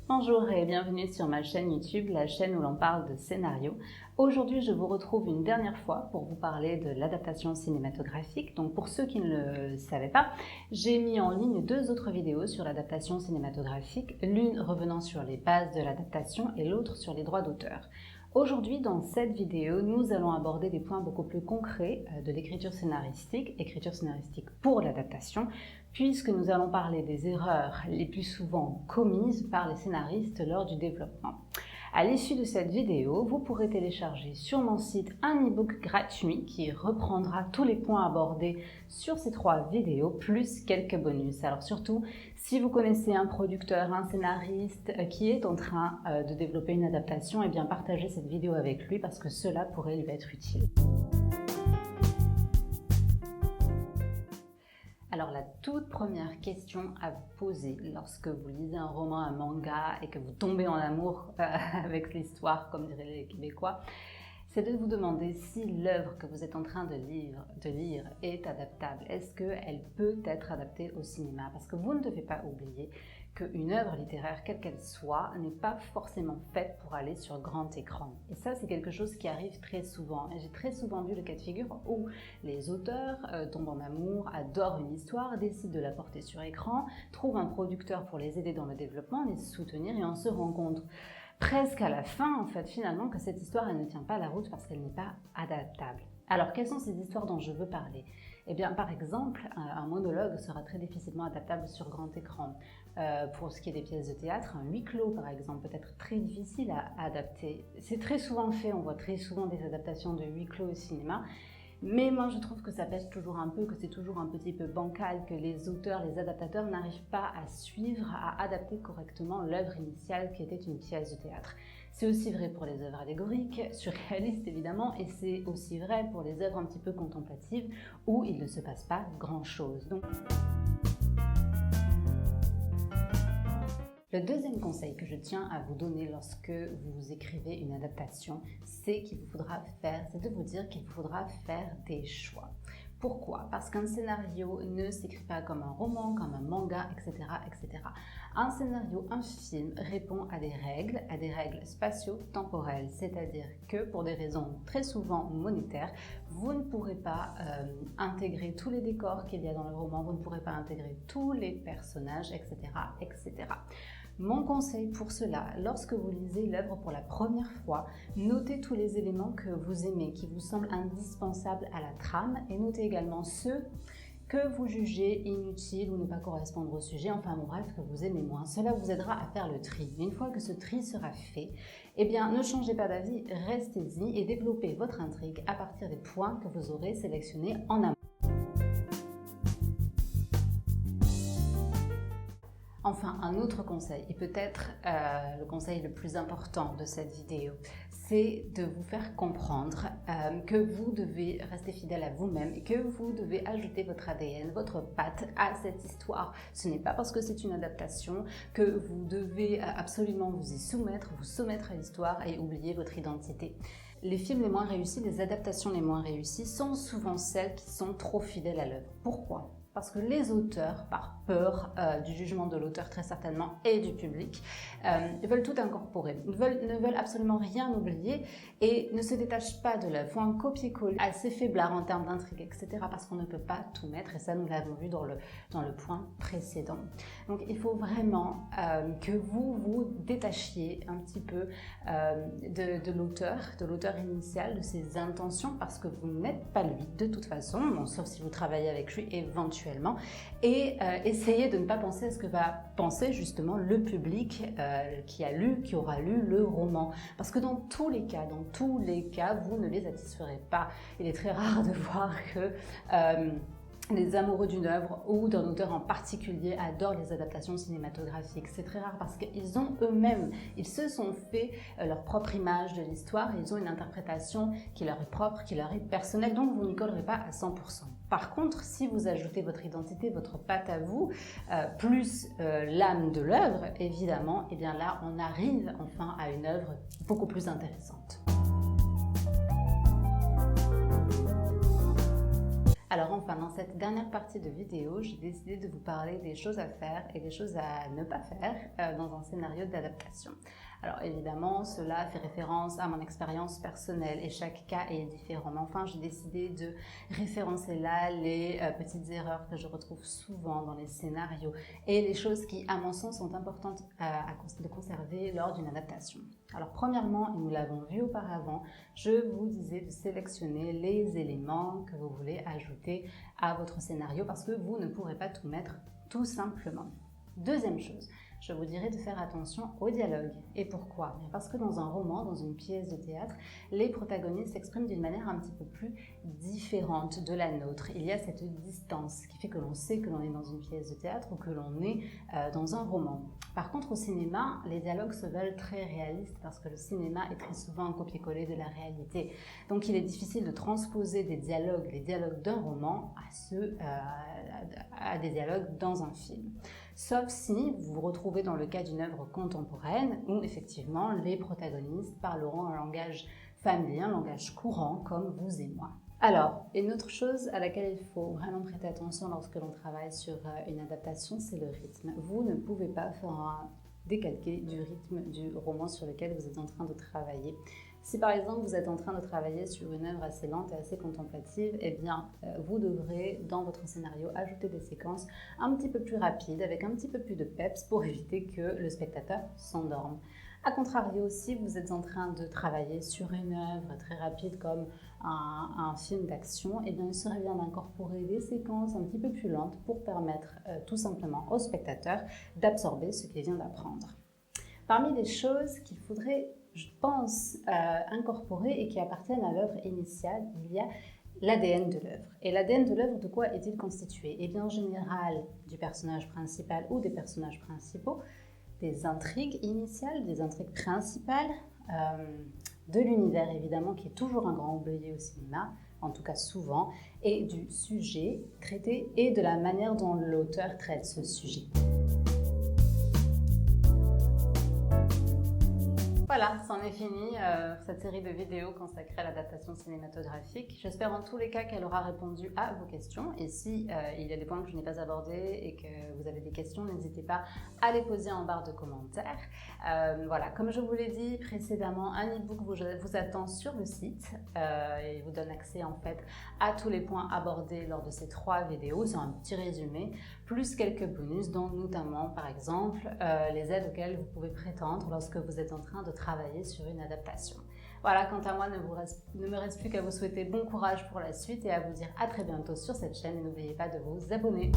Bonjour et bienvenue sur ma chaîne YouTube, la chaîne où l'on parle de scénario. Aujourd'hui, je vous retrouve une dernière fois pour vous parler de l'adaptation cinématographique. Donc pour ceux qui ne le savaient pas, j'ai mis en ligne deux autres vidéos sur l'adaptation cinématographique, l'une revenant sur les bases de l'adaptation et l'autre sur les droits d'auteur. Aujourd'hui, dans cette vidéo, nous allons aborder des points beaucoup plus concrets de l'écriture scénaristique pour l'adaptation, puisque nous allons parler des erreurs les plus souvent commises par les scénaristes lors du développement. À l'issue de cette vidéo, vous pourrez télécharger sur mon site un e-book gratuit qui reprendra tous les points abordés sur ces trois vidéos, plus quelques bonus. Alors surtout, si vous connaissez un producteur, un scénariste qui est en train de développer une adaptation, eh bien partagez cette vidéo avec lui parce que cela pourrait lui être utile. Alors la toute première question à vous poser lorsque vous lisez un roman, un manga et que vous tombez en amour avec l'histoire, comme diraient les Québécois, c'est de vous demander si l'œuvre que vous êtes en train de lire est adaptable. Est-ce qu'elle peut être adaptée au cinéma? Parce que vous ne devez pas oublier qu'une œuvre littéraire, quelle qu'elle soit, n'est pas forcément faite pour aller sur grand écran. Et ça, c'est quelque chose qui arrive très souvent. Et j'ai très souvent vu le cas de figure où les auteurs tombent en amour, adorent une histoire, décident de la porter sur écran, trouvent un producteur pour les aider dans le développement, les soutenir, et on se rend compte presque à la fin, en fait, finalement, que cette histoire, elle ne tient pas la route parce qu'elle n'est pas adaptable. Alors, quelles sont ces histoires dont je veux parler? Eh bien, par exemple, un monologue sera très difficilement adaptable sur grand écran. Pour ce qui est des pièces de théâtre, un huis clos, par exemple, peut être très difficile à adapter. C'est très souvent fait, on voit très souvent des adaptations de huis clos au cinéma. Mais moi, je trouve que ça pèse toujours un peu, que c'est toujours un petit peu bancal, que les auteurs, les adaptateurs n'arrivent pas à suivre, à adapter correctement l'œuvre initiale qui était une pièce de théâtre. C'est aussi vrai pour les œuvres allégoriques, surréalistes évidemment, et c'est aussi vrai pour les œuvres un petit peu contemplatives où il ne se passe pas grand-chose. Le deuxième conseil que je tiens à vous donner lorsque vous écrivez une adaptation, c'est de vous dire qu'il vous faudra faire des choix. Pourquoi? Parce qu'un scénario ne s'écrit pas comme un roman, comme un manga, etc., etc. Un scénario, un film répond à des règles spatio-temporelles, c'est-à-dire que pour des raisons très souvent monétaires, vous ne pourrez pas intégrer tous les décors qu'il y a dans le roman, vous ne pourrez pas intégrer tous les personnages, etc., etc. Mon conseil pour cela, lorsque vous lisez l'œuvre pour la première fois, notez tous les éléments que vous aimez, qui vous semblent indispensables à la trame, et notez également ceux que vous jugez inutiles ou ne pas correspondre au sujet, enfin bref, que vous aimez moins. Cela vous aidera à faire le tri. Mais une fois que ce tri sera fait, eh bien, ne changez pas d'avis, restez-y et développez votre intrigue à partir des points que vous aurez sélectionnés en amont. Enfin, un autre conseil, et peut-être le conseil le plus important de cette vidéo, c'est de vous faire comprendre que vous devez rester fidèle à vous-même et que vous devez ajouter votre ADN, votre patte à cette histoire. Ce n'est pas parce que c'est une adaptation que vous devez absolument vous y soumettre, vous soumettre à l'histoire et oublier votre identité. Les films les moins réussis, les adaptations les moins réussies sont souvent celles qui sont trop fidèles à l'œuvre. Pourquoi ? Parce que les auteurs, par peur du jugement de l'auteur très certainement et du public, veulent tout incorporer, ne veulent absolument rien oublier et ne se détachent pas de l'œuvre, font un copier-coller assez faiblard en termes d'intrigue, etc. parce qu'on ne peut pas tout mettre et ça nous l'avons vu dans le point précédent. Donc il faut vraiment que vous vous détachiez un petit peu de l'auteur initial, de ses intentions parce que vous n'êtes pas lui de toute façon, bon, sauf si vous travaillez avec lui éventuellement. Et essayez de ne pas penser à ce que va penser justement le public qui aura lu le roman. Parce que dans tous les cas, vous ne les satisferez pas. Il est très rare de voir que les amoureux d'une œuvre ou d'un auteur en particulier adorent les adaptations cinématographiques. C'est très rare parce qu'ils ont eux-mêmes, ils se sont fait leur propre image de l'histoire et ils ont une interprétation qui leur est propre, qui leur est personnelle, donc vous n'y collerez pas à 100%. Par contre, si vous ajoutez votre identité, votre patte à vous, plus l'âme de l'œuvre, évidemment, et bien là, on arrive enfin à une œuvre beaucoup plus intéressante. Alors enfin, dans cette dernière partie de vidéo, j'ai décidé de vous parler des choses à faire et des choses à ne pas faire dans un scénario d'adaptation. Alors évidemment, cela fait référence à mon expérience personnelle et chaque cas est différent. Mais enfin, j'ai décidé de référencer là les petites erreurs que je retrouve souvent dans les scénarios et les choses qui, à mon sens, sont importantes de conserver lors d'une adaptation. Alors premièrement, et nous l'avons vu auparavant, je vous disais de sélectionner les éléments que vous voulez ajouter à votre scénario parce que vous ne pourrez pas tout mettre tout simplement. Deuxième chose, je vous dirais de faire attention au dialogue. Et pourquoi? Parce que dans un roman, dans une pièce de théâtre, les protagonistes s'expriment d'une manière un petit peu plus différente de la nôtre. Il y a cette distance qui fait que l'on sait que l'on est dans une pièce de théâtre ou que l'on est dans un roman. Par contre, au cinéma, les dialogues se veulent très réalistes parce que le cinéma est très souvent un copier-coller de la réalité. Donc il est difficile de transposer les dialogues d'un roman à des dialogues dans un film. Sauf si vous vous retrouvez dans le cas d'une œuvre contemporaine où effectivement les protagonistes parleront un langage familier, un langage courant comme vous et moi. Alors, une autre chose à laquelle il faut vraiment prêter attention lorsque l'on travaille sur une adaptation, c'est le rythme. Vous ne pouvez pas faire un décalqué du rythme du roman sur lequel vous êtes en train de travailler. Si par exemple vous êtes en train de travailler sur une œuvre assez lente et assez contemplative, eh bien vous devrez dans votre scénario ajouter des séquences un petit peu plus rapides avec un petit peu plus de peps pour éviter que le spectateur s'endorme. A contrario, si vous êtes en train de travailler sur une œuvre très rapide comme un film d'action, eh bien il serait bien d'incorporer des séquences un petit peu plus lentes pour permettre tout simplement au spectateur d'absorber ce qu'il vient d'apprendre. Parmi les choses qu'il faudrait, je pense, incorporer et qui appartiennent à l'œuvre initiale, il y a l'ADN de l'œuvre. Et l'ADN de l'œuvre, de quoi est-il constitué? Eh bien, en général, du personnage principal ou des personnages principaux, des intrigues initiales, des intrigues principales, de l'univers évidemment, qui est toujours un grand oublié au cinéma, en tout cas souvent, et du sujet traité et de la manière dont l'auteur traite ce sujet. Voilà, c'en est fini cette série de vidéos consacrée à l'adaptation cinématographique. J'espère en tous les cas qu'elle aura répondu à vos questions. Et si il y a des points que je n'ai pas abordés et que vous avez des questions, n'hésitez pas à les poser en barre de commentaires. Voilà, comme je vous l'ai dit précédemment, un e-book vous attend sur le site et vous donne accès en fait à tous les points abordés lors de ces 3 vidéos. C'est un petit résumé, plus quelques bonus, dont notamment par exemple les aides auxquelles vous pouvez prétendre lorsque vous êtes en train de travailler sur une adaptation. Voilà, quant à moi, ne me reste plus qu'à vous souhaiter bon courage pour la suite et à vous dire à très bientôt sur cette chaîne et n'oubliez pas de vous abonner.